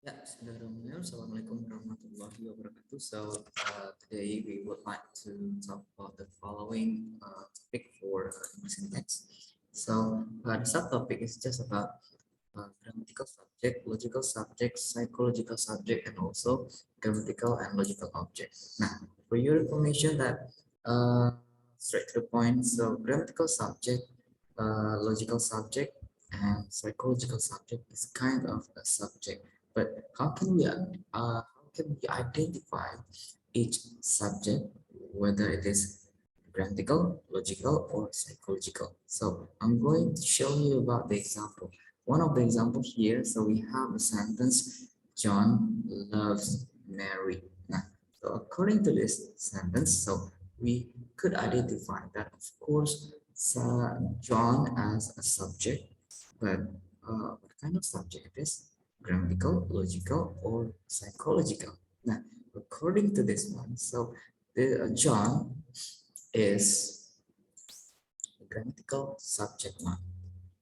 Ya, Bismillahirrahmanirrahim. Assalamualaikum warahmatullahi wabarakatuh. So, today we would like to talk about the following topic for English syntax. So, the subtopic is just about grammatical subject, logical subject, psychological subject, and also grammatical and logical object. Now, for your information that straight to the point, so grammatical subject, logical subject, and psychological subject is kind of a subject. But how can we identify each subject, whether it is grammatical, logical, or psychological? So I'm going to show you about the example. One of the examples here, so we have a sentence, John loves Mary. Now, so according to this sentence, so we could identify that, of course, John as a subject, but what kind of subject it is? Grammatical, logical, or psychological? Now, according to this one, so the John is a grammatical subject one.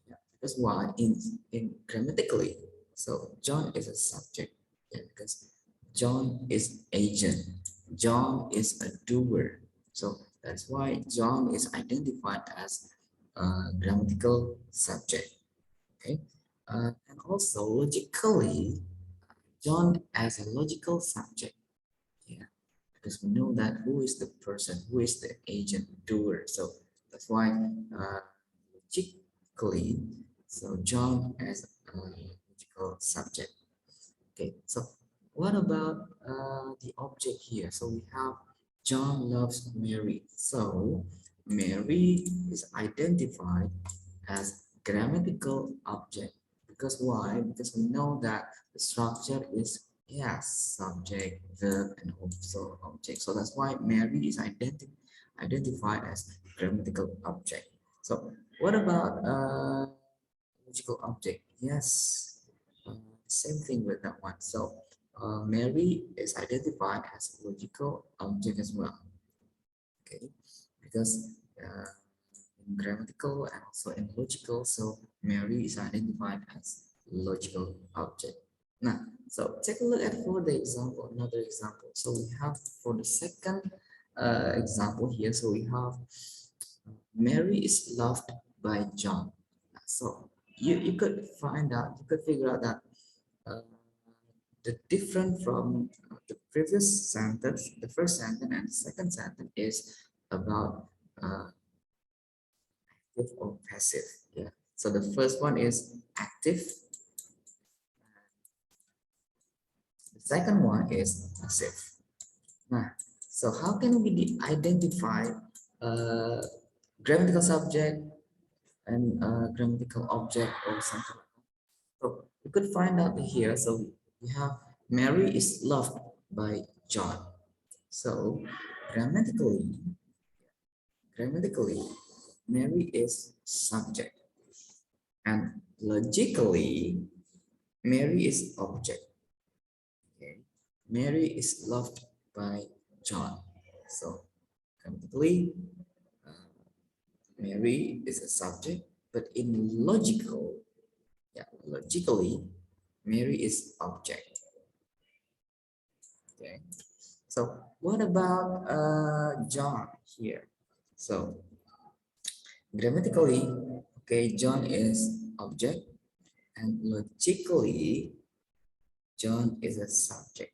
Yeah, because why? In grammatically, so John is a subject. Yeah, because John is agent. John is a doer. So that's why John is identified as a grammatical subject. Okay, and also logically, John as a logical subject. Yeah, because we know that who is the person, who is the agent doer. So that's why logically, so John as a logical subject. Okay, so what about the object here? So we have John loves Mary. So Mary is identified as grammatical object. Because why? Because we know that the structure is yes, subject, verb, and also object. So that's why Mary is identified as grammatical object. So what about logical object? Yes, same thing with that one. So Mary is identified as logical object as well. Okay, because in grammatical and also in logical, so Mary is identified as logical object. Now, so take a look at for the example, another example. So we have for the second example here, so we have Mary is loved by John. So you could find out, you could figure out that uh, the different from the previous sentence, the first sentence and the second sentence is about active or passive. Yeah. So the first one is active. The second one is passive. Now, so how can we identify uh, grammatical subject and grammatical object or something like that? So we could find out here. So we have Mary is loved by John. So grammatically, grammatically, Mary is subject, and logically, Mary is object. Okay, Mary is loved by John. So grammatically, uh, Mary is a subject, but in logical, yeah, logically, Mary is object. Okay. So what about John here? So grammatically, okay, John is object, and logically, John is a subject.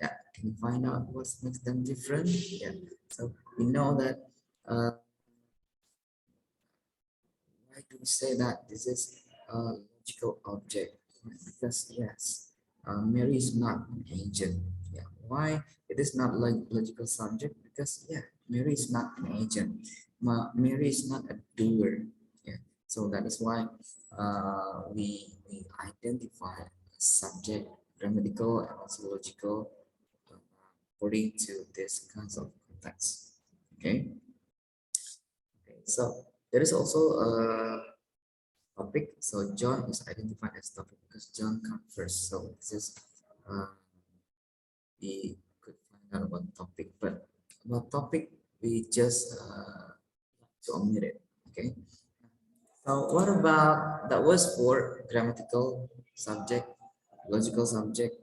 Yeah, can you find out what makes them different? Yeah, so we know that why do we say that this is a logical object? Because yes, Mary is not an agent. Yeah, why it is not like logical subject? Because yeah, Mary is not an agent. Mary is not a doer. Yeah, so that is why we identify subject, grammatical, and also logical according to this kinds of context. Okay. Okay. So there is also a topic. So John is identified as topic because John comes first. So this is uh, we could find out about topic, but about topic we just to omit it. Okay. So what about that was for grammatical subject logical subject,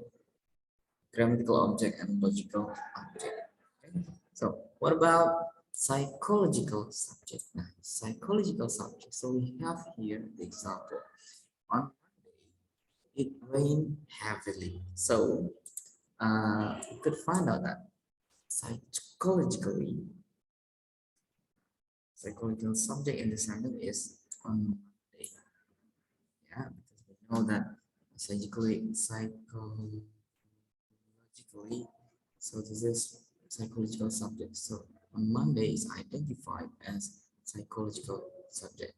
grammatical object, and logical object. Okay. So what about psychological subject? Now, psychological subject. So we have here the example. On Monday, it rained heavily. So we could find out that psychologically, psychological subject in the sentence is on Monday. Yeah, because we know that psychologically, so this is psychological subject. So on Monday is identified as psychological subject.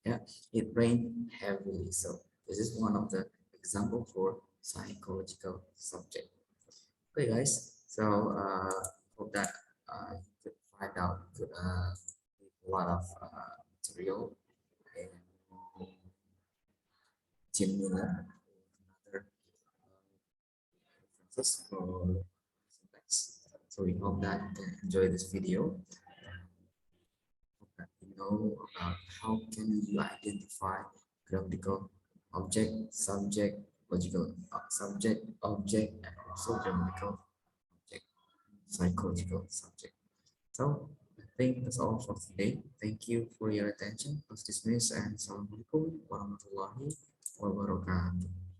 Yeah, it rained heavily. So this is one of the example for psychological subject. Okay, guys. So hope that you could find out a lot of material and similar other references for syntax. So we hope that you enjoy this video. Hope that you know about how can you identify grammatical object, subject, logical subject, object, and also grammatical object, psychological subject. So I think that's all for today. Thank you for your attention. Class dismissed and Assalamualaikum warahmatullahi wabarakatuh.